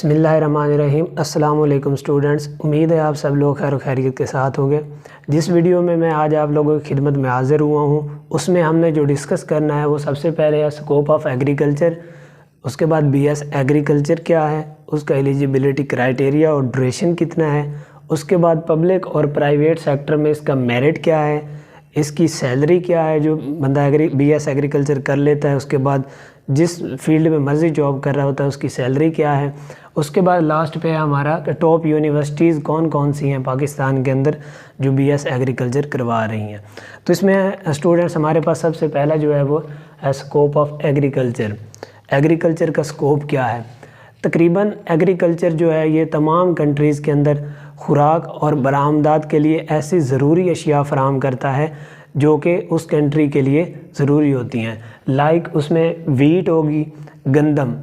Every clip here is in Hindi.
बिस्मिल्लाहिर्रहमानिर्रहीम। अस्सलाम वालेकुम स्टूडेंट्स, उम्मीद है आप सब लोग खैर खैरियत के साथ होंगे। जिस वीडियो में मैं आज आप लोगों की खिदमत में हाज़िर हुआ हूँ उसमें हमने जो डिस्कस करना है वो सबसे पहले है स्कोप ऑफ एग्रीकल्चर, उसके बाद बीएस एग्रीकल्चर क्या है, उसका एलिजिबिलिटी क्राइटेरिया और ड्यूरेशन कितना है, उसके बाद पब्लिक और प्राइवेट सेक्टर में इसका मेरिट क्या है, इसकी सैलरी क्या है जो बंदा बीएस एग्रीकल्चर कर लेता है, उसके बाद जिस फील्ड में मर्ज़ी जॉब कर रहा होता है उसकी सैलरी क्या है, उसके बाद लास्ट पे हमारा टॉप यूनिवर्सिटीज़ कौन कौन सी हैं पाकिस्तान के अंदर जो बीएस एग्रीकल्चर करवा रही हैं। तो इसमें स्टूडेंट्स हमारे पास सबसे पहला जो है वो है स्कोप ऑफ एग्रीकल्चर। एग्रीकल्चर का स्कोप क्या है? तकरीबन एग्रीकल्चर जो है ये तमाम कंट्रीज़ के अंदर खुराक और बरामदात के लिए ऐसी ज़रूरी अशिया फराहम करता है जो कि उस कंट्री के लिए ज़रूरी होती हैं। लाइक उसमें वीट होगी, गंदम,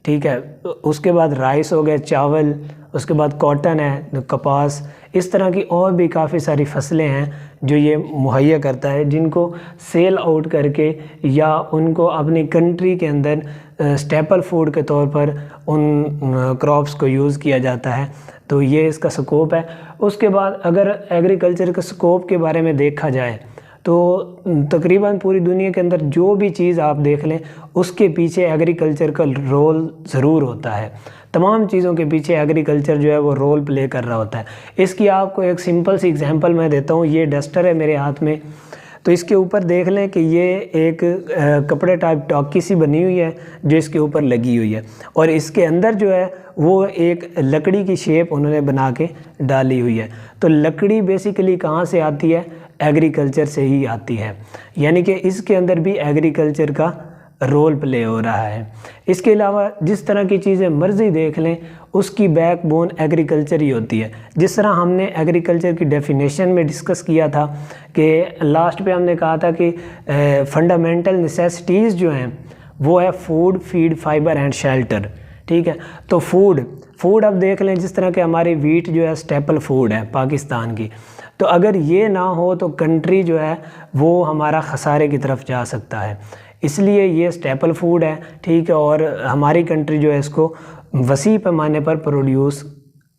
ठीक है, उसके बाद राइस हो गया, चावल, उसके बाद कॉटन है, कपास, इस तरह की और भी काफ़ी सारी फसलें हैं जो ये मुहैया करता है, जिनको सेल आउट करके या उनको अपनी कंट्री के अंदर स्टेपल फूड के तौर पर उन क्रॉप्स को यूज़ किया जाता है। तो ये इसका स्कोप है। उसके बाद अगर एग्रीकल्चर के स्कोप के बारे में देखा जाए तो तकरीबन पूरी दुनिया के अंदर जो भी चीज़ आप देख लें उसके पीछे एग्रीकल्चर का रोल ज़रूर होता है। तमाम चीज़ों के पीछे एग्रीकल्चर जो है वो रोल प्ले कर रहा होता है। इसकी आपको एक सिंपल सी एग्जांपल मैं देता हूँ। ये डस्टर है मेरे हाथ में, तो इसके ऊपर देख लें कि ये एक कपड़े टाइप टॉकी सी बनी हुई है जो इसके ऊपर लगी हुई है, और इसके अंदर जो है वो एक लकड़ी की शेप उन्होंने बना के डाली हुई है। तो लकड़ी बेसिकली कहाँ से आती है? एग्रीकल्चर से ही आती है, यानी कि इसके अंदर भी एग्रीकल्चर का रोल प्ले हो रहा है। इसके अलावा जिस तरह की चीज़ें मर्ज़ी देख लें उसकी बैकबोन एग्रीकल्चर ही होती है। जिस तरह हमने एग्रीकल्चर की डेफिनेशन में डिस्कस किया था कि लास्ट पे हमने कहा था कि फंडामेंटल नेसेसिटीज़ जो हैं वो है food, feed, fibre and shelter, ठीक है। तो फूड अब देख लें, जिस तरह के हमारी वीट जो है स्टेपल फूड है पाकिस्तान की, तो अगर ये ना हो तो कंट्री जो है वो हमारा खसारे की तरफ जा सकता है। इसलिए ये स्टेपल फूड है, ठीक है, और हमारी कंट्री जो है इसको वसी पैमाने पर प्रोड्यूस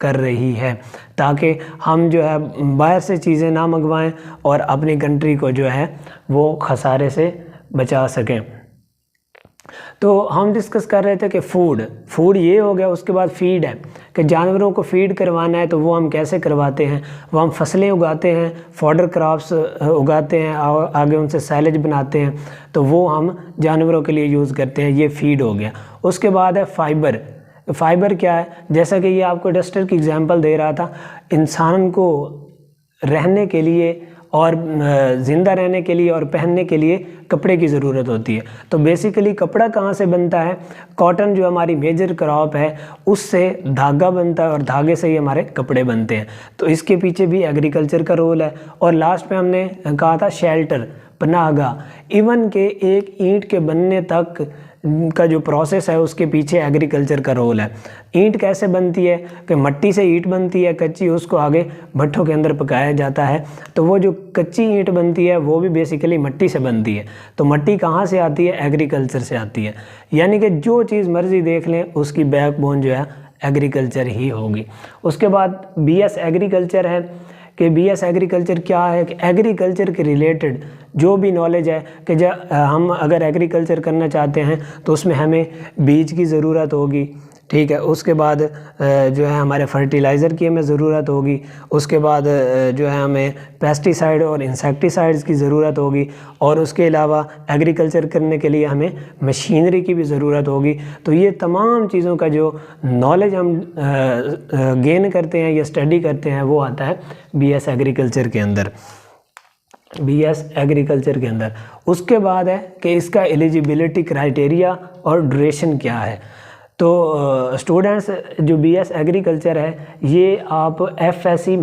कर रही है ताकि हम जो है बाहर से चीज़ें ना मंगवाएं और अपनी कंट्री को जो है वो खसारे से बचा सकें। तो हम डिस्कस कर रहे थे कि फूड ये हो गया। उसके बाद फीड है कि जानवरों को फीड करवाना है, तो वो हम कैसे करवाते हैं? वो हम फसलें उगाते हैं, फॉडर क्रॉप्स उगाते हैं, आगे उनसे साइलेज बनाते हैं, तो वो हम जानवरों के लिए यूज़ करते हैं। ये फीड हो गया। उसके बाद है फाइबर क्या है? जैसा कि ये आपको डस्टर की एग्जांपल दे रहा था, इंसान को रहने के लिए और ज़िंदा रहने के लिए और पहनने के लिए कपड़े की ज़रूरत होती है। तो बेसिकली कपड़ा कहाँ से बनता है? कॉटन जो हमारी मेजर क्रॉप है उससे धागा बनता है और धागे से ही हमारे कपड़े बनते हैं। तो इसके पीछे भी एग्रीकल्चर का रोल है। और लास्ट में हमने कहा था शेल्टर, पनाहगाह, इवन के एक ईंट के बनने तक का जो प्रोसेस है उसके पीछे एग्रीकल्चर का रोल है। ईंट कैसे बनती है कि मट्टी से ईंट बनती है कच्ची, उसको आगे भट्ठों के अंदर पकाया जाता है। तो वो जो कच्ची ईंट बनती है वो भी बेसिकली मट्टी से बनती है। तो मट्टी कहाँ से आती है? एग्रीकल्चर से आती है। यानी कि जो चीज़ मर्ज़ी देख लें उसकी बैकबोन जो है एग्रीकल्चर ही होगी। उसके बाद बीएस एग्रीकल्चर है कि बीएस एग्रीकल्चर क्या है कि एग्रीकल्चर के रिलेटेड जो भी नॉलेज है कि हम अगर एग्रीकल्चर करना चाहते हैं तो उसमें हमें बीज की ज़रूरत होगी, ठीक है। उसके बाद जो है हमारे फर्टिलाइज़र की हमें ज़रूरत होगी। उसके बाद जो है हमें पेस्टिसाइड और इंसेक्टिसाइड्स की ज़रूरत होगी, और उसके अलावा एग्रीकल्चर करने के लिए हमें मशीनरी की भी ज़रूरत होगी। तो ये तमाम चीज़ों का जो नॉलेज हम गेन करते हैं या स्टडी करते हैं वो आता है बीएस एग्रीकल्चर के अंदर, बीएस एग्रीकल्चर के अंदर। उसके बाद है कि इसका एलिजिबिलिटी क्राइटेरिया और ड्यूरेशन क्या है। तो स्टूडेंट्स जो बीएस एग्रीकल्चर है ये आप एफएससी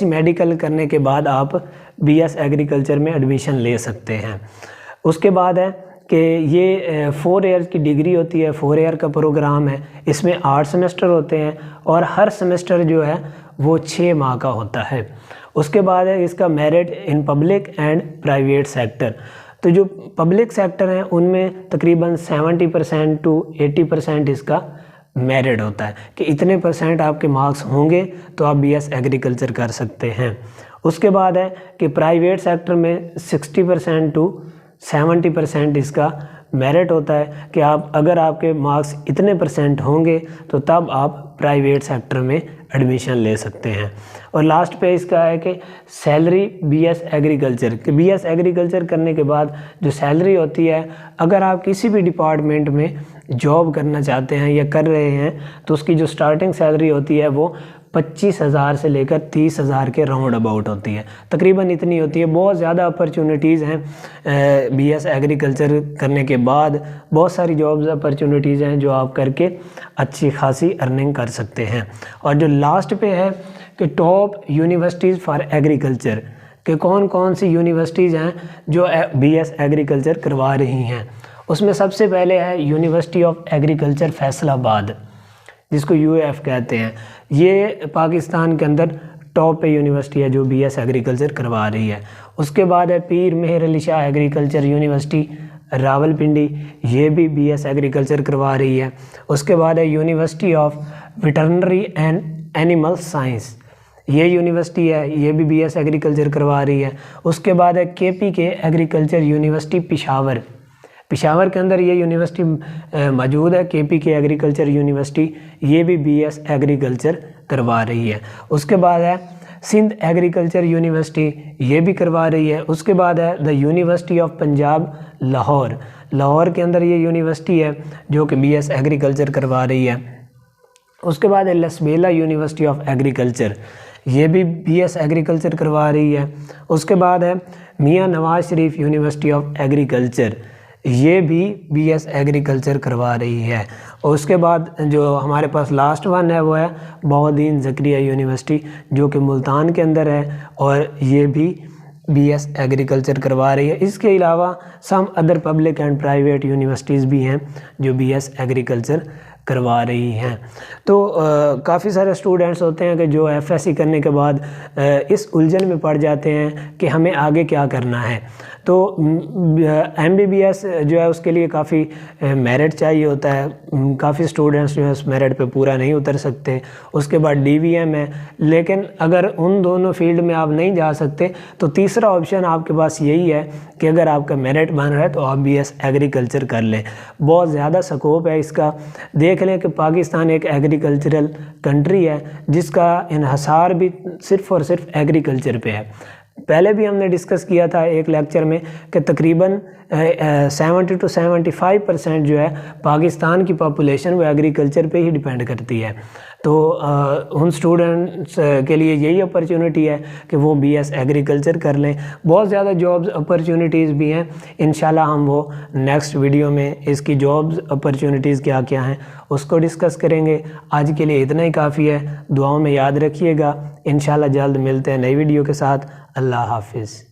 मेडिकल करने के बाद आप बीएस एग्रीकल्चर में एडमिशन ले सकते हैं। उसके बाद है कि ये 4 ईयर की डिग्री होती है, 4 ईयर का प्रोग्राम है। इसमें 8 सेमेस्टर होते हैं और हर सेमेस्टर जो है वो 6 माह का होता है। उसके बाद है इसका merit in public and private sector. तो जो पब्लिक सेक्टर हैं उनमें तकरीबन 70% to 80% इसका मेरिट होता है कि इतने % आपके मार्क्स होंगे तो आप BS एग्रीकल्चर कर सकते हैं। उसके बाद है कि प्राइवेट सेक्टर में 60% टू 70% इसका मेरिट होता है कि आप अगर आपके मार्क्स इतने % होंगे तो तब आप प्राइवेट सेक्टर में एडमिशन ले सकते हैं। और लास्ट पे इसका है कि सैलरी BS एग्रीकल्चर कि BS एग्रीकल्चर करने के बाद जो सैलरी होती है, अगर आप किसी भी डिपार्टमेंट में जॉब करना चाहते हैं या कर रहे हैं तो उसकी जो स्टार्टिंग सैलरी होती है वो 25,000 से लेकर 30,000 के राउंड अबाउट होती है, तकरीबन इतनी होती है। बहुत ज़्यादा अपॉर्चुनिटीज़ हैं BS एग्रीकल्चर करने के बाद, बहुत सारी जॉब्स अपॉर्चुनिटीज़ हैं जो आप करके अच्छी खासी अर्निंग कर सकते हैं। और जो लास्ट पे है कि टॉप यूनिवर्सिटीज़ फॉर एग्रीकल्चर कि कौन कौन सी यूनिवर्सिटीज़ हैं जो BS एग्रीकल्चर करवा रही हैं, उसमें सबसे पहले है यूनिवर्सिटी ऑफ एग्रीकल्चर फैसलाबाद, जिसको UAF कहते हैं। ये पाकिस्तान के अंदर टॉप पे यूनिवर्सिटी है जो BS एग्रीकल्चर करवा रही है। उसके बाद है पीर मेहर अली शाह एग्रीकल्चर यूनिवर्सिटी रावलपिंडी, ये भी BS एग्रीकल्चर करवा रही है। उसके बाद है university of veterinary and animal science, ये यूनिवर्सिटी है, ये भी BS एग्रीकल्चर करवा रही है। उसके बाद है KPK agriculture university Peshawar, Peshawar के अंदर ये यूनिवर्सिटी मौजूद है, KPK एग्रीकल्चर यूनिवर्सिटी, ये भी BS एग्रीकल्चर करवा रही है। उसके बाद है सिंध एग्रीकल्चर यूनिवर्सिटी, ये भी करवा रही है। उसके बाद है the university of Punjab Lahore, Lahore के अंदर ये यूनिवर्सिटी है जो कि BS एग्रीकल्चर करवा रही है। उसके बाद है लसबेला यूनिवर्सिटी ऑफ एग्रीकल्चर, ये भी BS एग्रीकल्चर करवा रही है। उसके बाद है मियां Nawaz Sharif university of agriculture, ये भी BS एग्रीकल्चर करवा रही है। और उसके बाद जो हमारे पास लास्ट वन है वो है बहाउद्दीन ज़करिया यूनिवर्सिटी जो कि मुल्तान के अंदर है, और ये भी BS एग्रीकल्चर करवा रही है। इसके अलावा some other public and private universities भी हैं जो BS एग्रीकल्चर करवा रही हैं। तो काफ़ी सारे स्टूडेंट्स होते हैं कि जो FSC करने के बाद इस उलझन में पड़ जाते हैं कि हमें आगे क्या करना है। तो MBBS जो है उसके लिए काफ़ी मेरिट चाहिए होता है, काफ़ी स्टूडेंट्स जो है उस मेरिट पे पूरा नहीं उतर सकते। उसके बाद DVM है, लेकिन अगर उन दोनों फील्ड में आप नहीं जा सकते तो तीसरा ऑप्शन आपके पास यही है कि अगर आपका मेरिट बन रहा है तो आप BS एग्रीकल्चर कर लें। बहुत ज़्यादा स्कोप है इसका। देख लें कि पाकिस्तान एक एग्रीकल्चरल कंट्री है जिसका इन्हसार भी सिर्फ़ और सिर्फ एग्रीकल्चर पे है। पहले भी हमने डिस्कस किया था एक लेक्चर में कि तकरीबन 70 to 75% जो है पाकिस्तान की पॉपुलेशन वो एग्रीकल्चर पे ही डिपेंड करती है। तो उन स्टूडेंट्स के लिए यही अपॉर्चुनिटी है कि वो BS एग्रीकल्चर कर लें। बहुत ज़्यादा जॉब्स अपॉर्चुनिटीज़ भी हैं, इंशाल्लाह हम वो नेक्स्ट वीडियो में इसकी जॉब्स अपॉर्चुनिटीज़ क्या क्या हैं उसको डिस्कस करेंगे। आज के लिए इतना ही काफ़ी है, दुआओं में याद रखिएगा। इंशाल्लाह जल्द मिलते हैं नई वीडियो के साथ। अल्लाह हाफिज़।